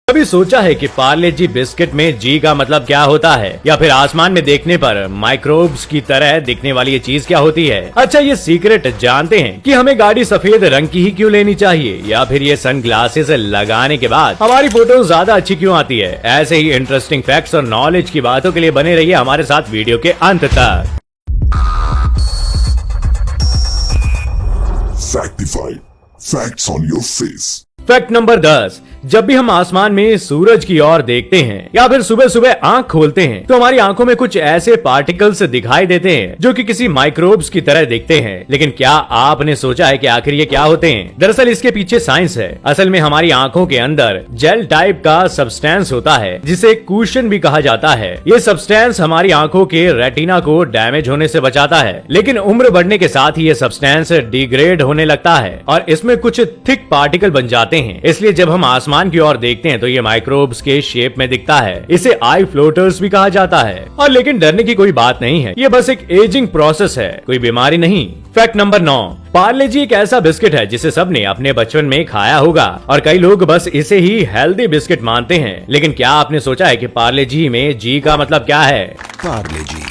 कभी सोचा है कि पार्ले जी बिस्किट में जी का मतलब क्या होता है, या फिर आसमान में देखने पर माइक्रोब्स की तरह दिखने वाली ये चीज क्या होती है? अच्छा, ये सीक्रेट जानते हैं कि हमें गाड़ी सफेद रंग की ही क्यों लेनी चाहिए, या फिर ये सनग्लासेस लगाने के बाद हमारी फोटो ज्यादा अच्छी क्यों आती है? ऐसे ही इंटरेस्टिंग फैक्ट्स और नॉलेज की बातों के लिए बने रहिए हमारे साथ वीडियो के अंत तक। Factify. Facts on your face. Fact number 10। जब भी हम आसमान में सूरज की ओर देखते हैं या फिर सुबह सुबह आंख खोलते हैं तो हमारी आंखों में कुछ ऐसे पार्टिकल्स दिखाई देते हैं जो कि किसी माइक्रोब्स की तरह दिखते हैं। लेकिन क्या आपने सोचा है कि आखिर ये क्या होते हैं? दरअसल इसके पीछे साइंस है। असल में हमारी आंखों के अंदर जेल टाइप का सब्सटेंस होता है जिसे कुशन भी कहा जाता है। ये सब्सटेंस हमारी आंखों के रेटिना को डैमेज होने से बचाता है, लेकिन उम्र बढ़ने के साथ ही ये सब्सटेंस डिग्रेड होने लगता है और इसमें कुछ थिक पार्टिकल बन जाते हैं। इसलिए जब हम आसमान की ओर देखते हैं तो ये माइक्रोब्स के शेप में दिखता है। इसे आई फ्लोटर्स भी कहा जाता है। और लेकिन डरने की कोई बात नहीं है, ये बस एक एजिंग प्रोसेस है, कोई बीमारी नहीं। Fact number 9। पार्ले जी एक ऐसा बिस्किट है जिसे सबने अपने बचपन में खाया होगा और कई लोग बस इसे ही हेल्दी बिस्किट मानते हैं। लेकिन क्या आपने सोचा है कि पार्ले जी में जी का मतलब क्या है? पार्ले जी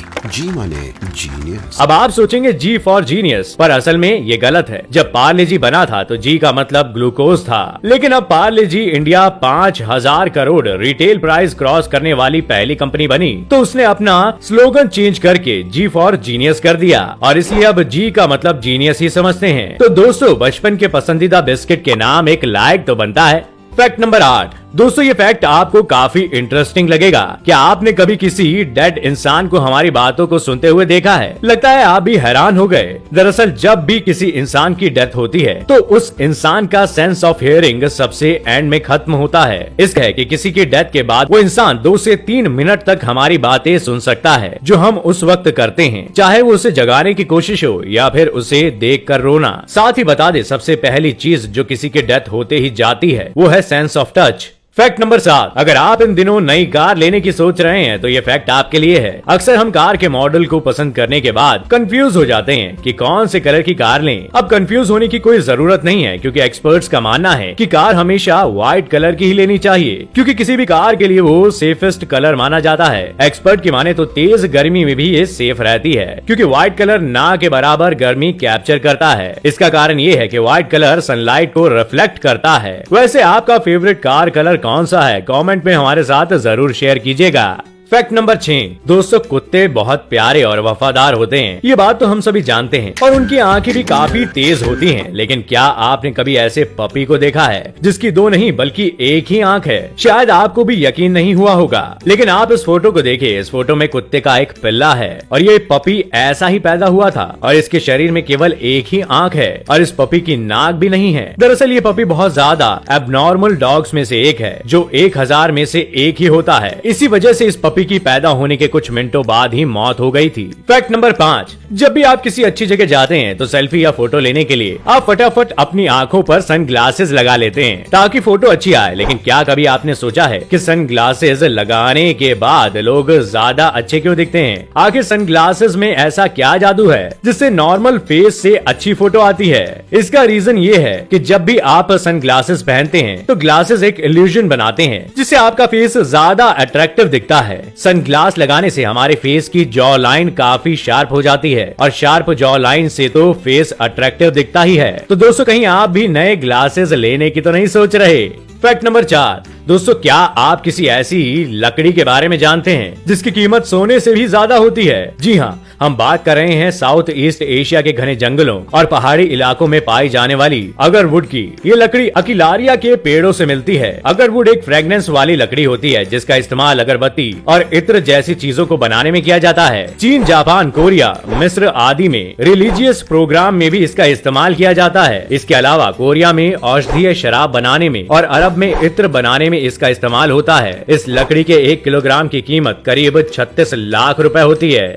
माने जीनियस। अब आप सोचेंगे जी फॉर जीनियस, पर असल में ये गलत है। जब पार्ले जी बना था तो जी का मतलब ग्लूकोज था, लेकिन अब Parle G India 5000 crore retail price cross करने वाली पहली कंपनी बनी तो उसने अपना स्लोगन चेंज करके जी फॉर जीनियस कर दिया और इसलिए अब जी का मतलब जीनियस ही समझते हैं। तो दोस्तों, बचपन के पसंदीदा बिस्किट के नाम एक लायक तो बनता है। Fact number 8। दोस्तों, ये फैक्ट आपको काफी इंटरेस्टिंग लगेगा। क्या आपने कभी किसी डेड इंसान को हमारी बातों को सुनते हुए देखा है? लगता है आप भी हैरान हो गए। दरअसल जब भी किसी इंसान की डेथ होती है तो उस इंसान का सेंस ऑफ हियरिंग सबसे एंड में खत्म होता है। इसका है कि किसी की डेथ के बाद वो इंसान 2 से 3 मिनट तक हमारी बातें सुन सकता है जो हम उस वक्त करते हैं, चाहे वो उसे जगाने की कोशिश हो या फिर उसे देख कर रोना। साथ ही बता दे, सबसे पहली चीज जो किसी की डेथ होते ही जाती है वो है sense of touch. Fact number 7। अगर आप इन दिनों नई कार लेने की सोच रहे हैं तो ये फैक्ट आपके लिए है। अक्सर हम कार के मॉडल को पसंद करने के बाद कंफ्यूज हो जाते हैं कि कौन से कलर की कार लें। अब कंफ्यूज होने की कोई जरूरत नहीं है, क्योंकि एक्सपर्ट्स का मानना है कि कार हमेशा व्हाइट कलर की ही लेनी चाहिए, क्योंकि किसी भी कार के लिए वो सेफेस्ट कलर माना जाता है। एक्सपर्ट की माने तो तेज गर्मी में भी ये सेफ रहती है, क्योंकि व्हाइट कलर ना के बराबर गर्मी कैप्चर करता है। इसका कारण ये है कि व्हाइट कलर सनलाइट को रिफ्लेक्ट करता है। वैसे आपका फेवरेट कार कलर कौन सा है? कमेंट में हमारे साथ जरूर शेयर कीजिएगा। Fact number 6। दोस्तों, कुत्ते बहुत प्यारे और वफादार होते हैं, ये बात तो हम सभी जानते हैं, और उनकी आंखें भी काफी तेज होती हैं। लेकिन क्या आपने कभी ऐसे पपी को देखा है जिसकी 2 नहीं बल्कि एक ही आंख है? शायद आपको भी यकीन नहीं हुआ होगा, लेकिन आप इस फोटो को देखिए। इस फोटो में कुत्ते का एक पिल्ला है और ये पपी ऐसा ही पैदा हुआ था और इसके शरीर में केवल एक ही आंख है और इस पपी की नाक भी नहीं है। दरअसल ये पपी बहुत ज्यादा एबनॉर्मल डॉग्स में से एक है, जो 1000 में से एक ही होता है। इसी वजह से इस पपी की पैदा होने के कुछ मिनटों बाद ही मौत हो गई थी। Fact number 5। जब भी आप किसी अच्छी जगह जाते हैं तो सेल्फी या फोटो लेने के लिए आप फटाफट अपनी आंखों पर सनग्लासेस लगा लेते हैं ताकि फोटो अच्छी आए। लेकिन क्या कभी आपने सोचा है कि सनग्लासेस लगाने के बाद लोग ज्यादा अच्छे क्यों दिखते हैं? आखिर सनग्लासेस में ऐसा क्या जादू है जिससे नॉर्मल फेस से अच्छी फोटो आती है? इसका रीजन ये है कि जब भी आप सनग्लासेस पहनते हैं तो ग्लासेस एक इल्यूजन बनाते हैं जिससे आपका फेस ज्यादा अट्रैक्टिव दिखता है। सनग्लास लगाने से हमारे फेस की जॉ लाइन काफी शार्प हो जाती है और शार्प जॉ लाइन से तो फेस अट्रैक्टिव दिखता ही है। तो दोस्तों, कहीं आप भी नए ग्लासेस लेने की तो नहीं सोच रहे? Fact number 4। दोस्तों, क्या आप किसी ऐसी लकड़ी के बारे में जानते हैं जिसकी कीमत सोने से भी ज्यादा होती है? जी हाँ, हम बात कर रहे हैं साउथ ईस्ट एशिया के घने जंगलों और पहाड़ी इलाकों में पाई जाने वाली अगरवुड की। ये लकड़ी अकिलारिया के पेड़ों से मिलती है। अगरवुड एक फ्रेग्रेंस वाली लकड़ी होती है जिसका इस्तेमाल अगरबत्ती और इत्र जैसी चीजों को बनाने में किया जाता है। चीन, जापान, कोरिया, मिस्र आदि में रिलीजियस प्रोग्राम में भी इसका इस्तेमाल किया जाता है। इसके अलावा कोरिया में औषधीय शराब बनाने में और अरब में इत्र बनाने में इसका इस्तेमाल होता है। इस लकड़ी के 1 किलोग्राम की कीमत करीब 36 लाख रुपए होती है।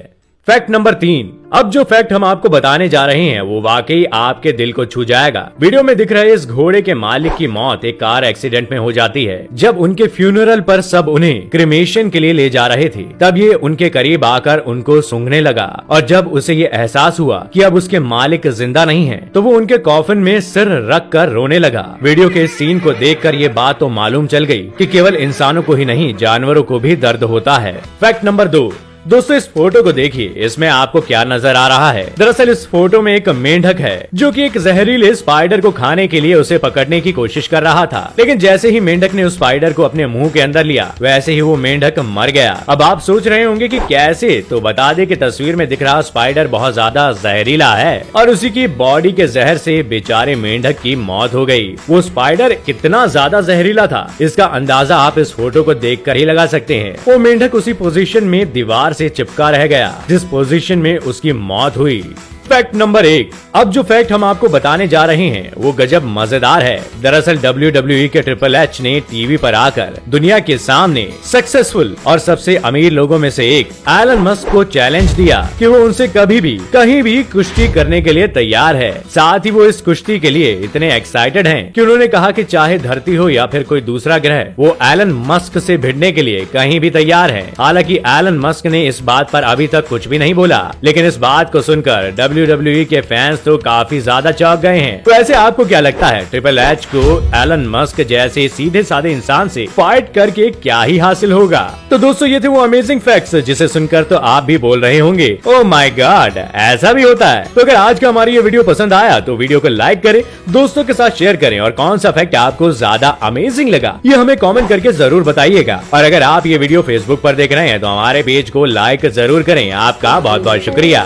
Fact number 3। अब जो फैक्ट हम आपको बताने जा रहे हैं वो वाकई आपके दिल को छू जाएगा। वीडियो में दिख रहे इस घोड़े के मालिक की मौत एक कार एक्सीडेंट में हो जाती है। जब उनके फ्यूनरल पर सब उन्हें क्रिमेशन के लिए ले जा रहे थे, तब ये उनके करीब आकर उनको सूंघने लगा और जब उसे ये एहसास हुआ कि अब उसके मालिक जिंदा नहीं है, तो वो उनके कॉफिन में सिर रख कर रोने लगा। वीडियो के इस सीन को देखकर ये बात तो मालूम चल गई कि केवल इंसानों को ही नहीं, जानवरों को भी दर्द होता है। Fact number 2। दोस्तों इस फोटो को देखिए, इसमें आपको क्या नजर आ रहा है। दरअसल इस फोटो में एक मेंढक है जो कि एक जहरीले स्पाइडर को खाने के लिए उसे पकड़ने की कोशिश कर रहा था, लेकिन जैसे ही मेंढक ने उस स्पाइडर को अपने मुंह के अंदर लिया, वैसे ही वो मेंढक मर गया। अब आप सोच रहे होंगे कि कैसे, तो बता दे कि तस्वीर में दिख रहा स्पाइडर बहुत ज्यादा जहरीला है और उसी की बॉडी के जहर से बेचारे मेंढक की मौत हो गई। वो स्पाइडर कितना ज्यादा जहरीला था, इसका अंदाजा आप इस फोटो को देख कर ही लगा सकते हैं। वो मेंढक उसी पोजीशन में दीवार से चिपका रह गया जिस पोजीशन में उसकी मौत हुई। Fact number 1। अब जो फैक्ट हम आपको बताने जा रहे हैं वो गजब मजेदार है। दरअसल WWE के ट्रिपल एच ने टीवी पर आकर दुनिया के सामने सक्सेसफुल और सबसे अमीर लोगों में से एक एलन मस्क को चैलेंज दिया कि वो उनसे कभी भी कहीं भी कुश्ती करने के लिए तैयार है। साथ ही वो इस कुश्ती के लिए इतने एक्साइटेड हैं कि उन्होंने कहा कि चाहे धरती हो या फिर कोई दूसरा ग्रह, वो एलन मस्क से भिड़ने के लिए कहीं भी तैयार है। हालांकि एलन मस्क ने इस बात पर अभी तक कुछ भी नहीं बोला, लेकिन इस बात को सुनकर WWE के फैंस तो काफी ज्यादा चौंक गए हैं। तो ऐसे आपको क्या लगता है, ट्रिपल एच को एलन मस्क जैसे सीधे साधे इंसान से फाइट करके क्या ही हासिल होगा? तो दोस्तों ये थे वो अमेजिंग फैक्ट्स जिसे सुनकर तो आप भी बोल रहे होंगे ओह माय गॉड, ऐसा भी होता है। तो अगर आज का हमारी ये वीडियो पसंद आया तो वीडियो को लाइक करें, दोस्तों के साथ शेयर करें और कौन सा फैक्ट आपको ज्यादा अमेजिंग लगा ये हमें कमेंट करके जरूर बताइएगा। और अगर आप ये वीडियो फेसबुक पर देख रहे हैं तो हमारे पेज को लाइक जरूर करें। आपका बहुत बहुत शुक्रिया।